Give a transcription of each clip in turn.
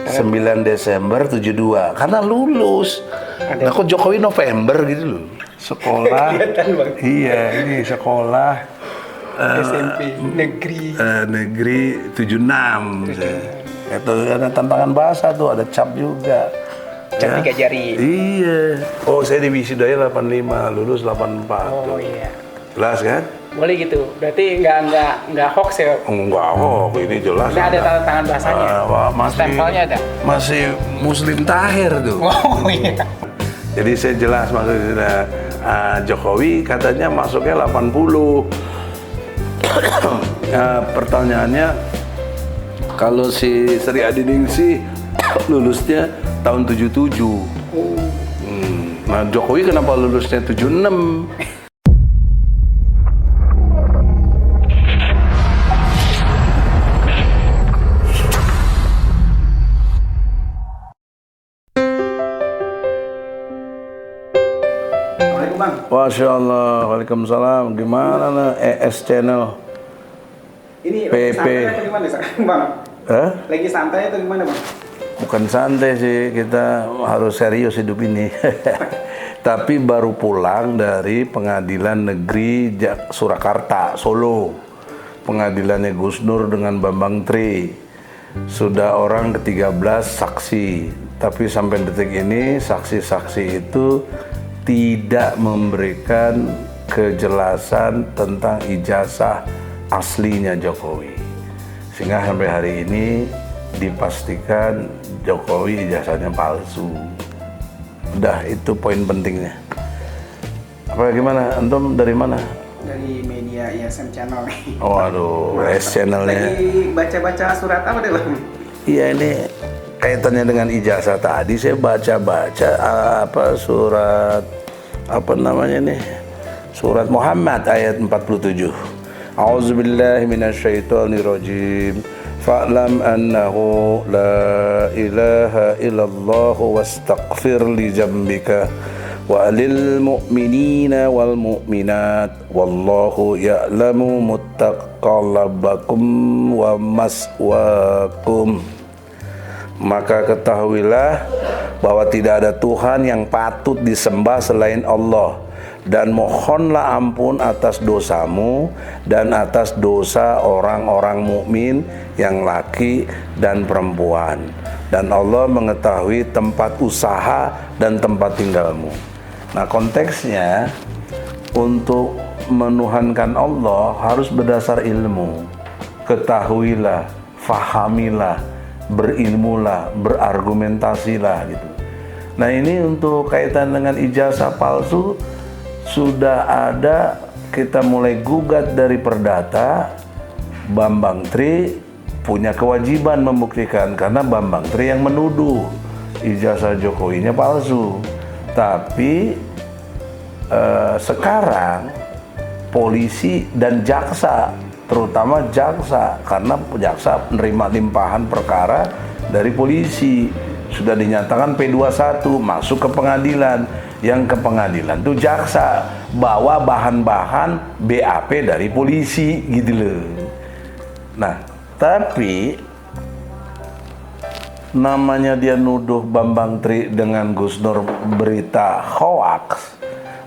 9 Desember 72 karena lulus. Nah, kok Jokowi November gitu loh. Sekolah. Iya, ini sekolah SMP negeri 76. Itu ada tantangan bahasa tuh, ada cap juga. Cap 3 jari. Iya. Oh, saya di wisudanya 85, lulus 84. Oh iya. Jelas kan? Boleh gitu. Berarti nggak hoax ya? Enggak, ini jelas. Udah ada tanda tangan bahasanya. Stempelnya ada. Masih Muslim Tahir tuh. Oh iya. Jadi saya jelas maksudnya Jokowi katanya masuknya 80. Pertanyaannya kalau si Sri Adiningsih lulusnya tahun 77. Nah, Jokowi kenapa lulusnya 76? Bang. Masya Allah, waalaikumsalam. Gimana nih ES Channel? Ini PP. santai atau gimana Bang? Hah? Lagi santai atau gimana Bang? Bukan santai sih, kita harus serius hidup ini. Tapi baru pulang dari Pengadilan Negeri Surakarta, Solo. Pengadilannya Gus Nur dengan Bambang Tri. Sudah orang ke-13 saksi. Tapi sampai detik ini saksi-saksi itu tidak memberikan kejelasan tentang ijazah aslinya Jokowi. Sehingga sampai hari ini dipastikan Jokowi ijazahnya palsu. Udah, itu poin pentingnya. Apa gimana? Antum dari mana? Dari media ISM Channel. Oh aduh, IS Channelnya. Lagi baca-baca surat apa deh Bang? Iya, ini kaitannya dengan ijazah tadi. Saya baca-baca surat apa namanya nih? Surat Muhammad ayat 47. A'udzubillahi minasyaitonirrajim. Fa'lam annahu la ilaha illallah wastaghfir li dzambika wa lil mu'minina wal mu'minat wallahu ya'lamu muttaqallabakum wa maswaakum. Maka ketahuilah bahwa tidak ada Tuhan yang patut disembah selain Allah, dan mohonlah ampun atas dosamu dan atas dosa orang-orang mukmin yang laki dan perempuan, dan Allah mengetahui tempat usaha dan tempat tinggalmu. Nah, konteksnya untuk menuhankan Allah harus berdasar ilmu. Ketahuilah, fahamilah, berilmulah, berargumentasilah gitu. Nah, ini untuk kaitan dengan ijazah palsu sudah ada, kita mulai gugat dari perdata. Bambang Tri punya kewajiban membuktikan karena Bambang Tri yang menuduh ijazah Jokowinya palsu. Tapi sekarang polisi dan jaksa, terutama jaksa, karena jaksa menerima limpahan perkara dari polisi, sudah dinyatakan P21, masuk ke pengadilan. Yang ke pengadilan tuh jaksa bawa bahan-bahan BAP dari polisi gitu loh. Nah, tapi namanya dia nuduh Bambang Tri dengan Gus Nur berita hoax.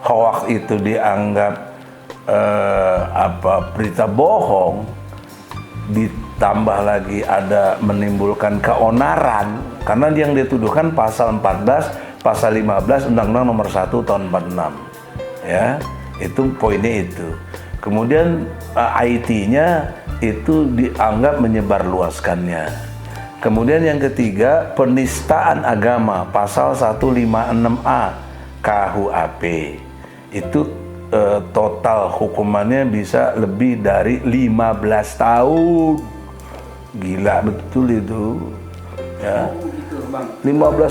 Hoax itu dianggap berita bohong, ditambah lagi ada menimbulkan keonaran karena yang dituduhkan pasal 14, pasal 15 Undang-Undang Nomor 1 tahun 46. Ya, itu poinnya itu. Kemudian IT-nya itu dianggap menyebarluaskannya. Kemudian yang ketiga, penistaan agama pasal 156A KUHP. Itu total hukumannya bisa lebih dari 15 tahun. Gila betul itu. Ya. 15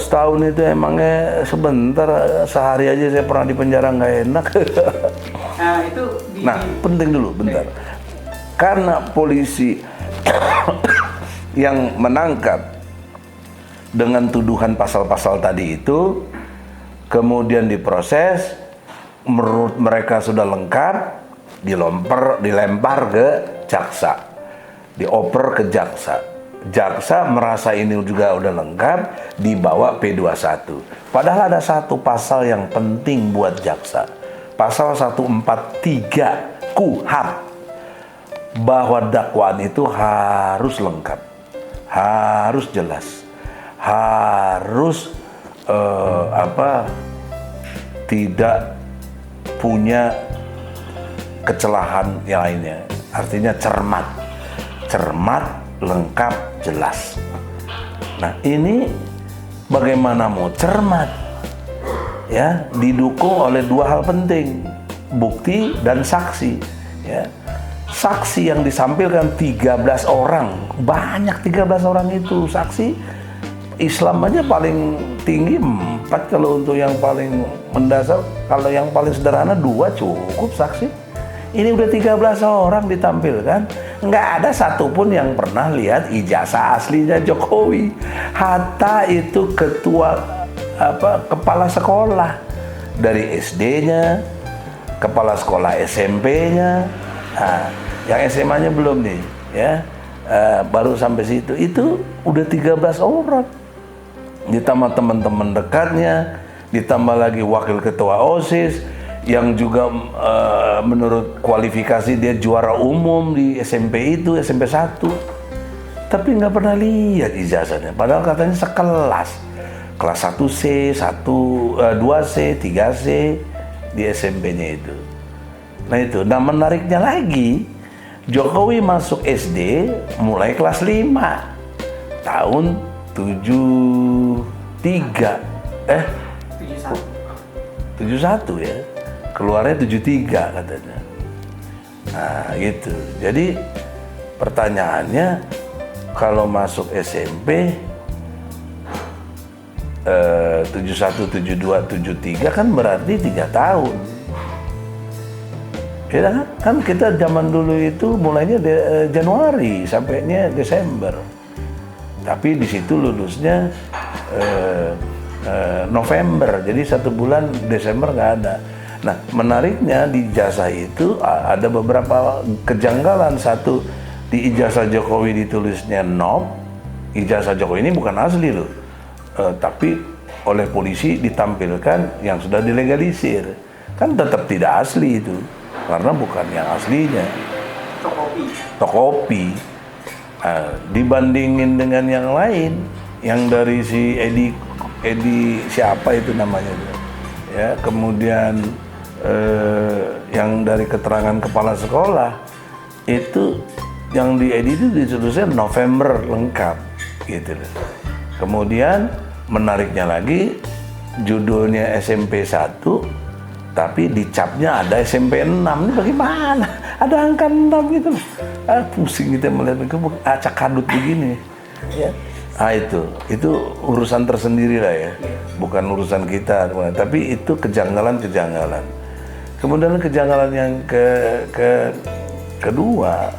tahun itu emangnya sebentar, sehari aja saya pernah di penjara nggak enak. Nah, penting dulu bentar. Karena polisi yang menangkap dengan tuduhan pasal-pasal tadi itu, kemudian diproses, menurut mereka sudah lengkap, dilempar ke jaksa, dioper ke jaksa. jaksa merasa ini juga udah lengkap, dibawa P21. Padahal ada satu pasal yang penting buat jaksa. Pasal 143 KUHP. Bahwa dakwaan itu harus lengkap. Harus jelas. Harus tidak punya kecelahan yang lainnya. Artinya cermat. Cermat, lengkap, jelas. Nah, ini bagaimana mau cermat? Ya, didukung oleh dua hal penting, bukti dan saksi. Ya. Saksi yang disampilkan 13 orang, banyak 13 orang itu. Saksi Islam aja paling tinggi 4, kalau untuk yang paling mendasar, kalau yang paling sederhana 2 cukup saksi. Ini udah 13 orang ditampilkan, nggak ada satupun yang pernah lihat ijazah aslinya Jokowi. Hatta itu kepala sekolah dari SD-nya, kepala sekolah SMP-nya, nah, yang SMA-nya belum nih, ya, baru sampai situ. Itu udah 13 orang, ditambah teman-teman dekatnya, ditambah lagi wakil ketua OSIS yang juga menurut kualifikasi dia juara umum di SMP itu, SMP 1. Tapi nggak pernah lihat ijazahnya, padahal katanya sekelas. Kelas 1C, 2C, 3C di SMP-nya itu. Nah itu, nah menariknya lagi, Jokowi masuk SD mulai kelas 5 tahun 73 71 ya, keluarnya 73 katanya. Nah gitu, jadi pertanyaannya kalau masuk SMP 71, 72, 73 kan berarti 3 tahun. Ya kan kita zaman dulu itu mulainya Januari sampainya Desember. Tapi di situ lulusnya November, jadi 1 bulan Desember nggak ada. Nah menariknya di ijazah itu ada beberapa kejanggalan. Satu, di ijazah Jokowi ditulisnya NOP. Ijazah Jokowi ini bukan asli loh. Tapi oleh polisi ditampilkan yang sudah dilegalisir, kan tetap tidak asli itu karena bukan yang aslinya. Tokopi. Dibandingin dengan yang lain, yang dari si Edi siapa itu namanya, ya, kemudian yang dari keterangan kepala sekolah itu, yang di Edi itu ditulisnya November lengkap, gitu loh. Kemudian menariknya lagi, judulnya SMP 1, tapi dicapnya ada SMP 6. Ini bagaimana? Ada angka 6 gitu. Pusing kita melihat acak kadut begini. Ya. Itu urusan tersendiri lah ya. Bukan urusan kita. Tapi itu kejanggalan-kejanggalan. Kemudian kejanggalan yang kedua,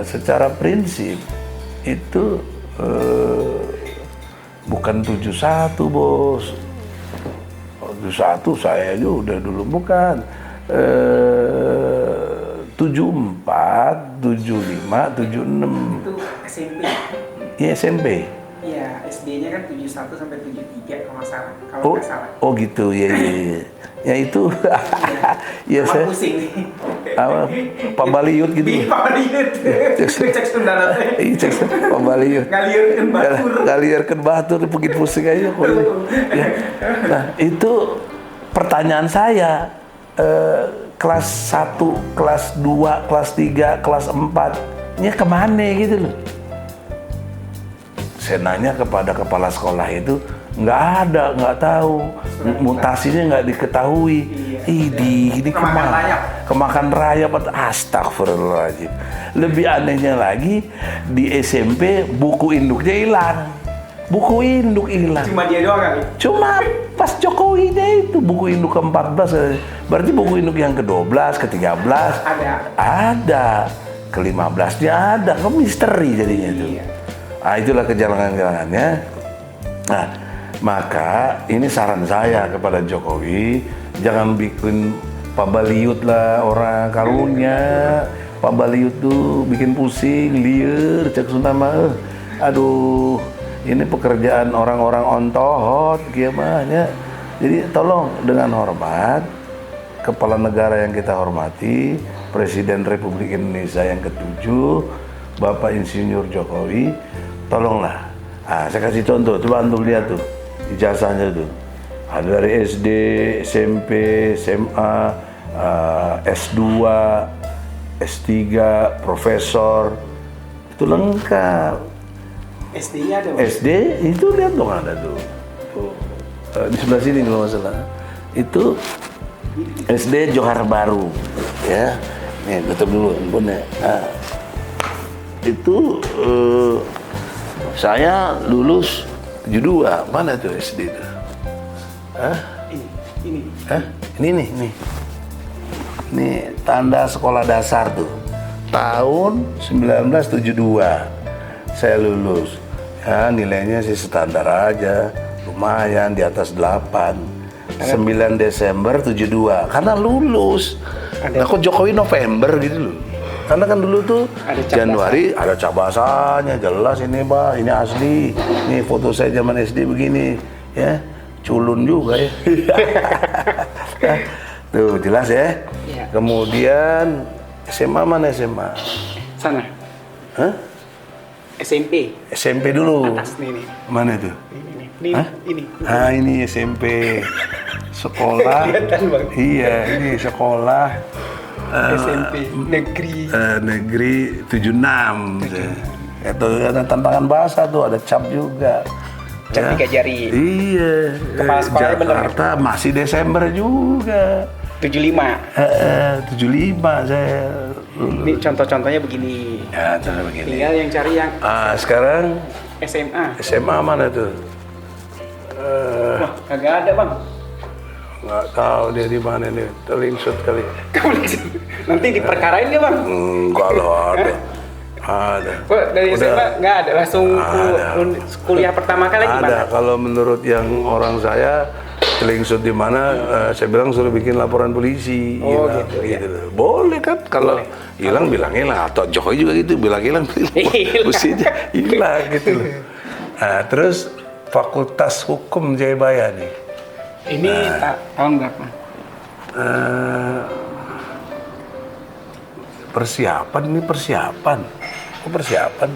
secara prinsip itu bukan 71 bos. 71 saya aja udah dulu, bukan 74, 75, 76. Itu SMP. Iya SMP. Iya, SD-nya kan 71 sampai 73 kalau nggak salah. Kalau nggak salah. Oh gitu, ya. Ya itu, ya saya. Pusing nih. Pak Baliut gitu. Pak Baliut. Cek sundana teh. Iya cek Pak Baliut. Ngalirkeun batur, bikin pusing aja kok. Ya. Nah itu pertanyaan saya, kelas 1, kelas 2, kelas 3, kelas 4-nya kemana gitu loh. Saya nanya kepada kepala sekolah itu, nggak ada, nggak tahu, mutasinya nggak diketahui. Ini kemakan rayap. Astagfirullahaladzim. Lebih anehnya lagi, di SMP buku induknya hilang. Buku induk hilang. Cuma dia doang kali? Cuma pas Jokowinya itu buku induk ke-14. Berarti buku induk yang ke-12, ke-13 ada. Ke-15-nya ada. Kan misteri jadinya itu. Nah, itulah kejanggalan-kejanggalannya. Nah, maka ini saran saya kepada Jokowi, jangan bikin Pak Baliut lah orang karunya. Pak Baliut tuh bikin pusing, liar, cek Sunda mah. Aduh, ini pekerjaan orang-orang ontohot gimana? Jadi tolong dengan hormat, kepala negara yang kita hormati, Presiden Republik Indonesia yang ke-7, Bapak Insinyur Jokowi, tolonglah. Saya kasih contoh, coba antum lihat tuh ijazahnya tuh. Ada dari SD, SMP, SMA, S2, S3, profesor, itu lengkap. SD-nya ada, Bang? SD itu lihat dong ada tuh. Tuh. Di sebelah sini kalau nggak salah. Itu SD Johar Baru, ya. Nih tutup dulu handphonenya. Itu saya lulus 72. Mana tuh SD itu? Ini. Ini nih. Ini tanda sekolah dasar tuh. Tahun 1972 saya lulus. Ya, nilainya sih standar aja. Lumayan di atas 8. 9 Desember 72 karena lulus. Aku Jokowi November gitu loh. Karena kan dulu tuh Januari ada cabasannya, jelas ini Pak, ini asli. Ini foto saya zaman SD begini, ya. Culun juga ya. Tuh jelas ya. Iya. Kemudian SMA mana SMA? Sana. Hah? SMP. SMP dulu. Atas nih. Mana itu? Ini. Hah? Ini. Ini SMP. Sekolah. Kelihatan, Bang. Iya, ini sekolah. SMP negeri. Negeri 76. Itu ada tantangan bahasa tuh, ada cap juga. Cap 3 jari. Iya. Kepala sekolahnya bener. Jakarta masih Desember juga. 75. 75 saya. Ini contoh-contohnya begini. Ya, contoh begini. Tinggal yang cari yang Sekarang SMA. SMA mana tuh? Wah, kagak ada, Bang. Nggak tahu dia di mana nih. Terlingsut kali. Nanti diperkarain nggak, Bang? Enggak lah, ada. Kok dari SMA nggak ada? Langsung kuliah pertama kali gimana? Ada. Kalau menurut yang orang saya terlingsut di mana, saya bilang suruh bikin laporan polisi. Oh, hilang, gitu, ya. Boleh kan? Kalau hilang bilang hilang. Atau Jokowi juga gitu, bilang hilang. Mestinya hilang gitu loh. Nah, terus Fakultas Hukum Jayabaya nih. Ini tahun berapa? Persiapan. Kok persiapan?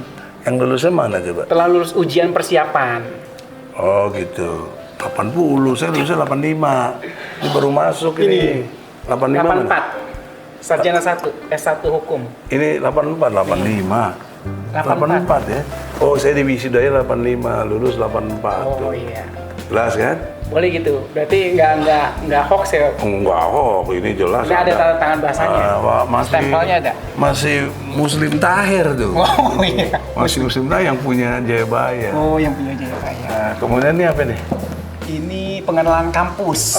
Yang lulusnya mana coba? Telah lulus ujian persiapan. Oh gitu. 80, saya lulusnya 85. Ini baru masuk ini. 85 84. mana? Sarjana 1, S1 Hukum. Ini 84, 85. 84 ya? Oh, saya di wisudanya 85, lulus 84. Oh iya. Jelas kan? Boleh gitu. Berarti nggak hoax ya? Enggak, ini jelas. Ini ada tanda tangan bahasanya. Stempelnya ada. Masih Muslim Tahir tuh. Oh iya. Masih Muslim Tahir yang punya Jayabaya. Oh, yang punya Jayabaya. Nah, kemudian ini apa nih? Ini pengenalan kampus.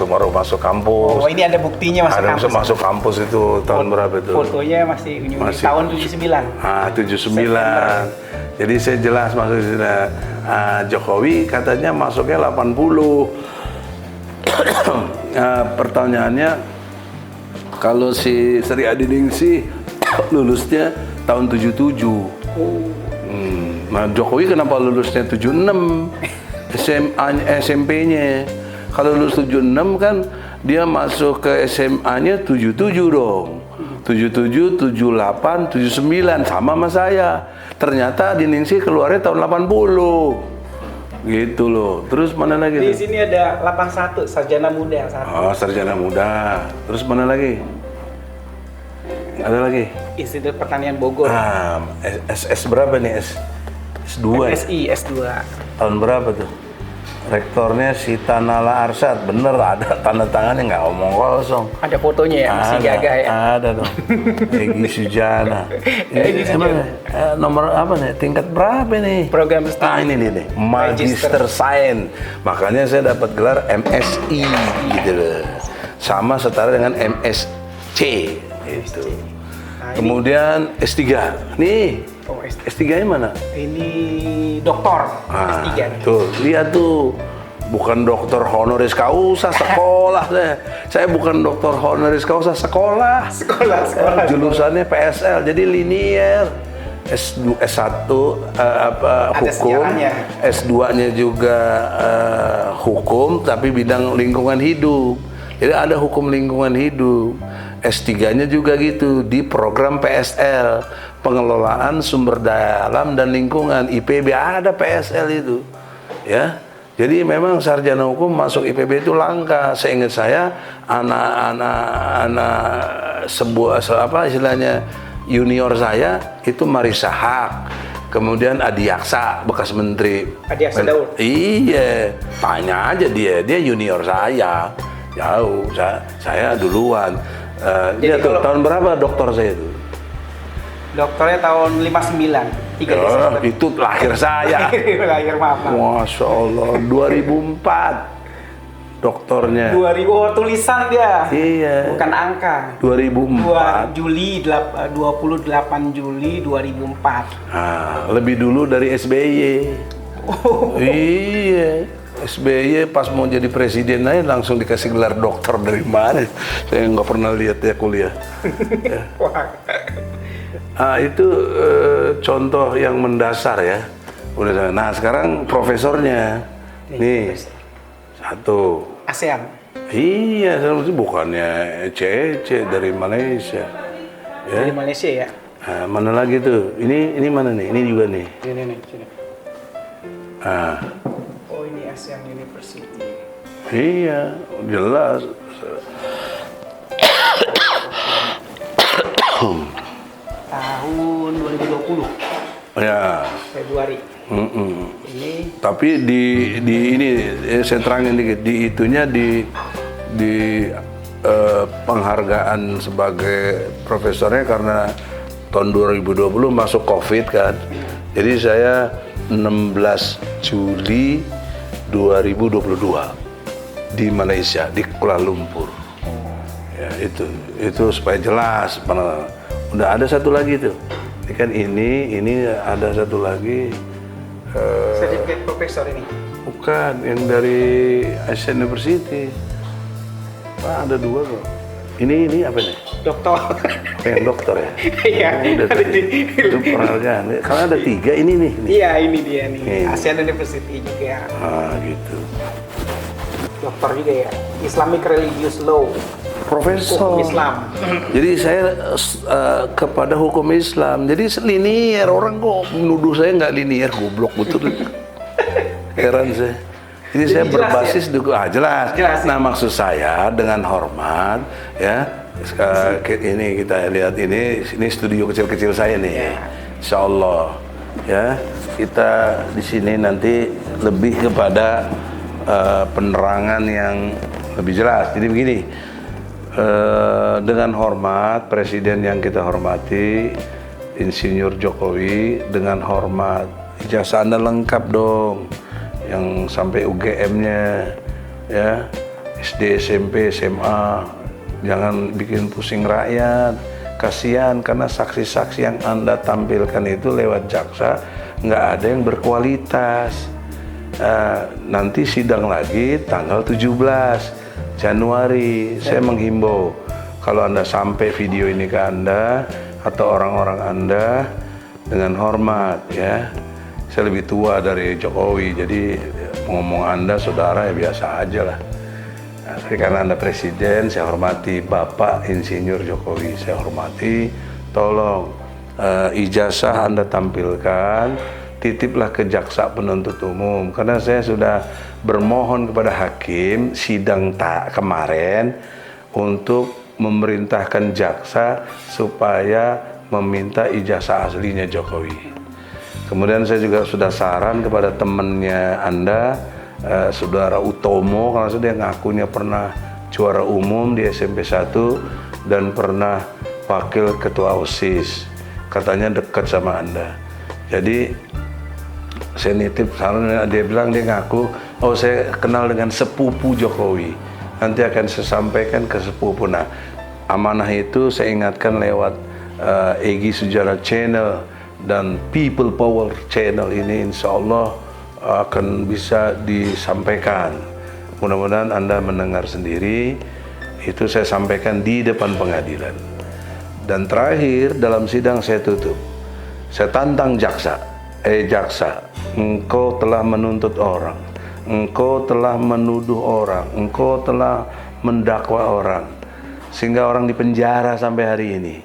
Baru masuk kampus. Oh, ini ada buktinya masuk kampus. Masuk kampus itu tahun berapa itu? Fotonya masih tahun 79. 79. Jadi saya jelas masuk di sini. Jokowi katanya masuknya 80. Pertanyaannya, kalau si Sri Adiningsih lulusnya tahun 77. Nah, Jokowi kenapa lulusnya 76? SMP-nya. Kalau lulus 76 kan dia masuk ke SMA-nya 77 dong. 77, 78, 79 sama saya. Ternyata di Ningsih keluarnya tahun 80. Gitu loh. Terus mana lagi? Di sini ada 81 sarjana muda satu. Oh, sarjana muda. Terus mana lagi? Ada lagi? Institut Pertanian Bogor. S berapa nih? S2 MSI S2. Tahun berapa tuh? Rektornya si Tanala Arsyad, bener ada tanda tangannya, nggak omong kosong. Ada fotonya ya, masih gagah ya? Ada dong. Egy Sujana. Nomor apa nih? Tingkat berapa nih? Program studi. Ini nih, Magister Sains. Makanya saya dapat gelar MSI gitu loh. Sama setara dengan MSc itu. Kemudian S3. Nih. Oh, S3-nya mana? Ini doktor S3. Tuh, lihat tuh. Bukan dokter honoris causa, sekolah saya. Saya bukan dokter honoris causa, sekolah. Sekolah. Jurusannya PSL, jadi linier. S1 Ada hukum, sejarahnya. S2-nya juga hukum tapi bidang lingkungan hidup. Jadi ada hukum lingkungan hidup. S3-nya juga gitu di program PSL, pengelolaan sumber daya alam dan lingkungan. IPB ada PSL itu. Ya. Jadi memang sarjana hukum masuk IPB itu langka. Seingat saya anak-anak sebuah apa istilahnya junior saya itu Marisa Haque, kemudian Adi Aksa bekas menteri. Adi Aksa Daud. Iya, tanya aja dia junior saya. Jauh, saya duluan. Dia tuh, tahun berapa doktor saya itu? Dokternya tahun 59, 3 Desember. Itu lahir saya. Lahir maaf. Masya Allah, 2004 doktornya. 2000, oh tulisan dia. Iya. Bukan angka. 2004. 28 Juli 2004. Nah, lebih dulu dari SBY. Oh. Iya. SBY pas mau jadi presiden aja langsung dikasih gelar dokter dari mana? Saya nggak pernah lihat ya kuliah. Ya. Itu contoh yang mendasar ya. Nah sekarang profesornya nih satu. ASEAN. Iya, itu bukannya ECE dari Malaysia. Ya. Dari Malaysia ya. Nah, mana lagi tuh? Ini mana nih? Ini juga nih. Ini nih, sini. Ah. Oh ini ASEAN University. Iya, jelas. Tahun 2020. Ya. Februari. Ini Tapi di ini saya terangin dikit, di itunya di penghargaan sebagai profesornya karena tahun 2020 masuk Covid kan. Jadi saya 16 Juli 2022 di Malaysia, di Kuala Lumpur. Ya itu supaya jelas. Udah ada satu lagi tuh. Ini kan ini ada satu lagi. sertifikat profesor ini. Bukan, yang dari ASEAN University. Ada dua kok. Ini apa nih? Doktor. Yang dokter ya? Iya. Udah tadi. Itu penghargaan. Karena ada 3, ini nih. Iya, ini dia nih. Ini. ASEAN University juga. Gitu. Dokter juga ya. Islamic Religious Law. Profesor. Hukum Islam. Jadi saya kepada hukum Islam. Jadi linier, orang kok menuduh saya nggak linier, goblok betul. Heran saya. Jadi saya berbasis jelas. Jelas. Nah maksud saya dengan hormat ya. Ini kita lihat ini studio kecil-kecil saya nih. Insya Allah ya kita di sini nanti lebih kepada penerangan yang lebih jelas. Jadi begini. Dengan hormat Presiden yang kita hormati Insinyur Jokowi, dengan hormat ijazah Anda lengkap dong, yang sampai UGM-nya ya, SD, SMP, SMA, jangan bikin pusing rakyat, kasihan karena saksi-saksi yang Anda tampilkan itu lewat jaksa nggak ada yang berkualitas. Nanti sidang lagi tanggal 17 Januari, saya menghimbau kalau Anda sampai video ini ke Anda atau orang-orang Anda dengan hormat ya. Saya lebih tua dari Jokowi, jadi ngomong Anda saudara ya biasa aja lah. Nah, tapi karena Anda presiden, saya hormati Bapak Insinyur Jokowi, saya hormati. Tolong ijazah Anda tampilkan, titiplah ke jaksa penuntut umum, karena saya sudah bermohon kepada hakim sidang kemarin untuk memerintahkan jaksa supaya meminta ijazah aslinya Jokowi. Kemudian saya juga sudah saran kepada temannya Anda, Saudara Utomo, karena dia ngakunya pernah juara umum di SMP 1 dan pernah wakil ketua OSIS, katanya dekat sama Anda. Jadi saya nitip saran, dia bilang dia ngaku, oh saya kenal dengan sepupu Jokowi, nanti akan saya sampaikan ke sepupu. Nah amanah itu saya ingatkan lewat Egy Sujana Channel dan People Power Channel ini, insya Allah akan bisa disampaikan. Mudah-mudahan Anda mendengar sendiri, itu saya sampaikan di depan pengadilan. Dan terakhir dalam sidang saya tutup, Saya tantang jaksa. Jaksa, engkau telah menuntut orang, engkau telah menuduh orang, engkau telah mendakwa orang, sehingga orang dipenjara sampai hari ini.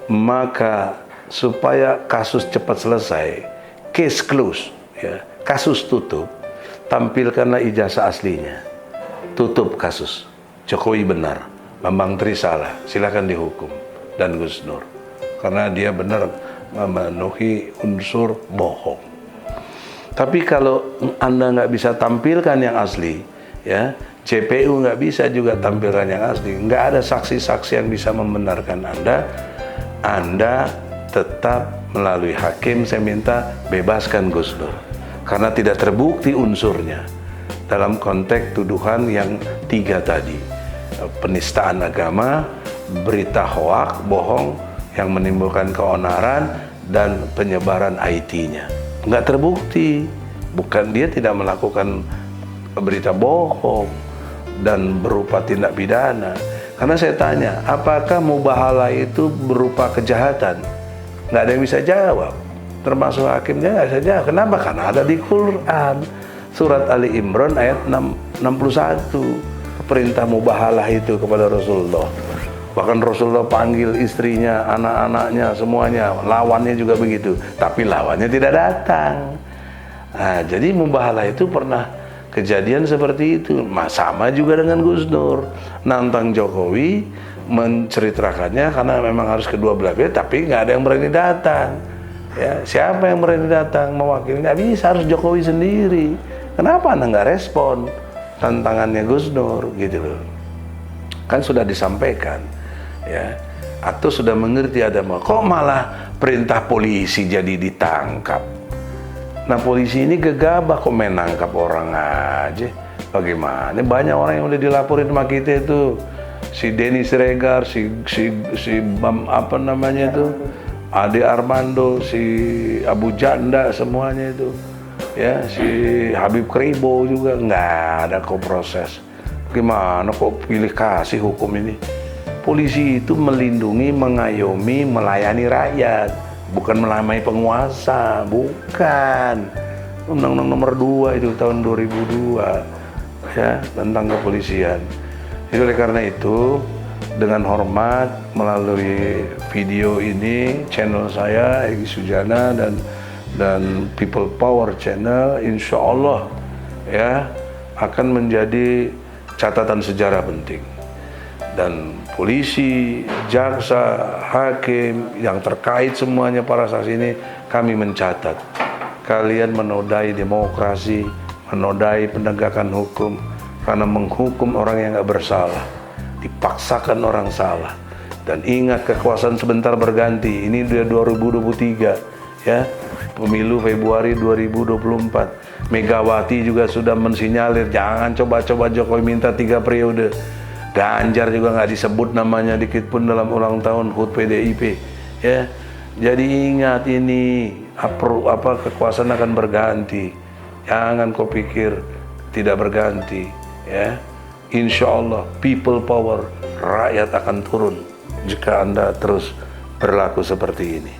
Maka supaya kasus cepat selesai, case close, ya, kasus tutup, tampilkanlah ijazah aslinya. Tutup kasus. Jokowi benar, Bambang Tri salah, silakan dihukum, dan Gus Nur, karena dia benar memenuhi unsur bohong. Tapi kalau Anda nggak bisa tampilkan yang asli, ya, JPU nggak bisa juga tampilkan yang asli, nggak ada saksi-saksi yang bisa membenarkan Anda tetap melalui hakim. Saya minta bebaskan Gus Nur, karena tidak terbukti unsurnya dalam konteks tuduhan yang 3 tadi: penistaan agama, berita hoak, bohong yang menimbulkan keonaran, dan penyebaran IT-nya. Nggak terbukti. Bukan, dia tidak melakukan berita bohong dan berupa tindak pidana. Karena saya tanya, apakah mubahalah itu berupa kejahatan? Nggak ada yang bisa jawab. Termasuk hakimnya nggak bisa jawab. Kenapa? Karena ada di Quran. Surat Ali Imran ayat 61. Perintah mubahalah itu kepada Rasulullah. Bahkan Rasulullah panggil istrinya, anak-anaknya, semuanya. Lawannya juga begitu. Tapi lawannya tidak datang. Nah, jadi mubahalah itu pernah kejadian seperti itu. Sama juga dengan Gus Nur. Nantang Jokowi, menceritakannya karena memang harus kedua belah pihak, tapi nggak ada yang berani datang. Ya, siapa yang berani datang mewakili? Nggak bisa, harus Jokowi sendiri. Kenapa Anda nggak respon tantangannya Gus Nur, gitu loh? Kan sudah disampaikan. Ya, atau sudah mengerti ada kok malah perintah polisi jadi ditangkap. Nah, polisi ini gegabah kok main nangkap orang aja. Bagaimana? Banyak orang yang udah dilaporin sama kita itu. Si Denny Siregar, si apa namanya itu, Ade Armando, si Abu Janda, semuanya itu. Ya, si Habib Kribo juga nggak ada kok proses. Gimana kok pilih kasih hukum ini? Polisi itu melindungi, mengayomi, melayani rakyat, bukan melamai penguasa, bukan. Undang-Undang nomor 2 itu tahun 2002, ya, tentang kepolisian. Jadi oleh karena itu, dengan hormat melalui video ini, channel saya Egy Sujana dan People Power Channel, insya Allah ya akan menjadi catatan sejarah penting. Dan polisi, jaksa, hakim yang terkait semuanya para saksi ini, kami mencatat kalian menodai demokrasi, menodai penegakan hukum karena menghukum orang yang nggak bersalah, dipaksakan orang salah. Dan ingat, kekuasaan sebentar berganti. Ini udah 2023 ya, pemilu Februari 2024. Megawati juga sudah mensinyalir jangan coba-coba Jokowi minta 3 periode. Ganjar juga nggak disebut namanya dikit pun dalam ulang tahun HUT PDIP, ya. Jadi ingat, ini apa kekuasaan akan berganti. Jangan kau pikir tidak berganti, ya. Insya Allah people power, rakyat akan turun jika Anda terus berlaku seperti ini.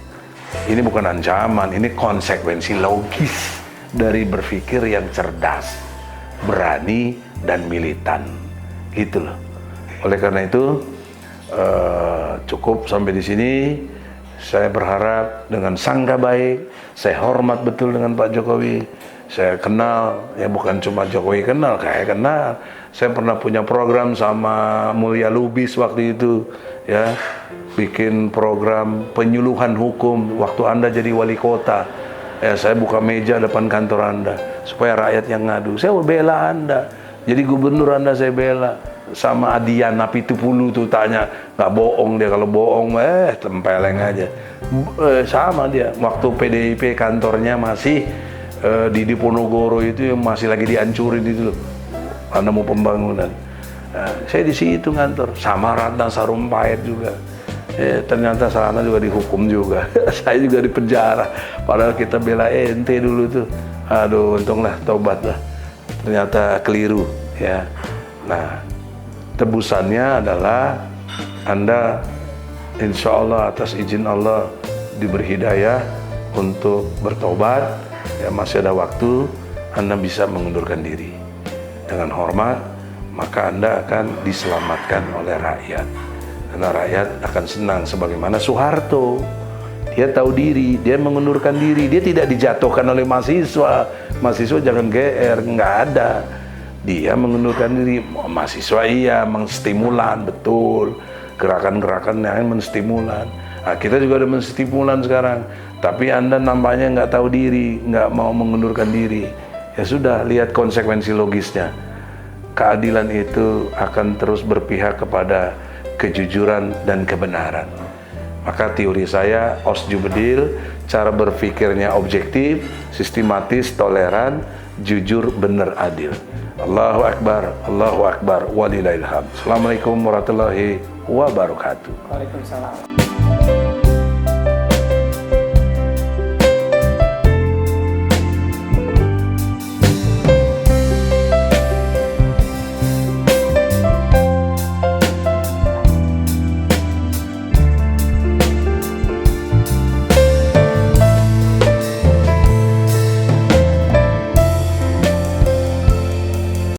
Ini bukan ancaman, ini konsekuensi logis dari berpikir yang cerdas, berani, dan militan, gitu loh. Oleh karena itu, cukup sampai di sini. Saya berharap dengan sangka baik, saya hormat betul dengan Pak Jokowi. Saya kenal, ya bukan cuma Jokowi kenal, kayak kenal. Saya pernah punya program sama Mulia Lubis waktu itu, ya, bikin program penyuluhan hukum waktu Anda jadi wali kota. Ya, saya buka meja depan kantor Anda supaya rakyat yang ngadu. Saya bela Anda. Jadi gubernur Anda saya bela. Sama Adiana Pitupulu tuh tanya, nggak bohong dia, kalau bohong tempeleng aja. Sama dia waktu PDIP kantornya masih di Diponegoro itu, yang masih lagi dihancurin itu loh, Anda mau pembangunan. Nah, saya di situ ngantor sama Ratna Sarumpait juga. Ternyata sana juga dihukum juga. Saya juga di penjara, padahal kita bela ente dulu tuh. Aduh, untunglah tobat lah, ternyata keliru, ya. Nah, tebusannya adalah Anda insya Allah atas izin Allah diberi hidayah untuk bertobat, ya masih ada waktu, Anda bisa mengundurkan diri. Dengan hormat, maka Anda akan diselamatkan oleh rakyat. Karena rakyat akan senang, sebagaimana Soeharto. Dia tahu diri, dia mengundurkan diri, dia tidak dijatuhkan oleh mahasiswa. Mahasiswa jangan GR, nggak ada. Dia mengundurkan diri, mahasiswa iya, menstimulan, betul. Gerakan-gerakan yang menstimulan. Nah, kita juga ada menstimulan sekarang. Tapi Anda nampaknya nggak tahu diri, nggak mau mengundurkan diri. Ya sudah, lihat konsekuensi logisnya. Keadilan itu akan terus berpihak kepada kejujuran dan kebenaran. Maka teori saya, Osjubedil, cara berpikirnya objektif, sistematis, toleran, jujur, benar, adil. Allahu Akbar, walillahilhamd. Assalamualaikum warahmatullahi wabarakatuh. Waalaikumsalam.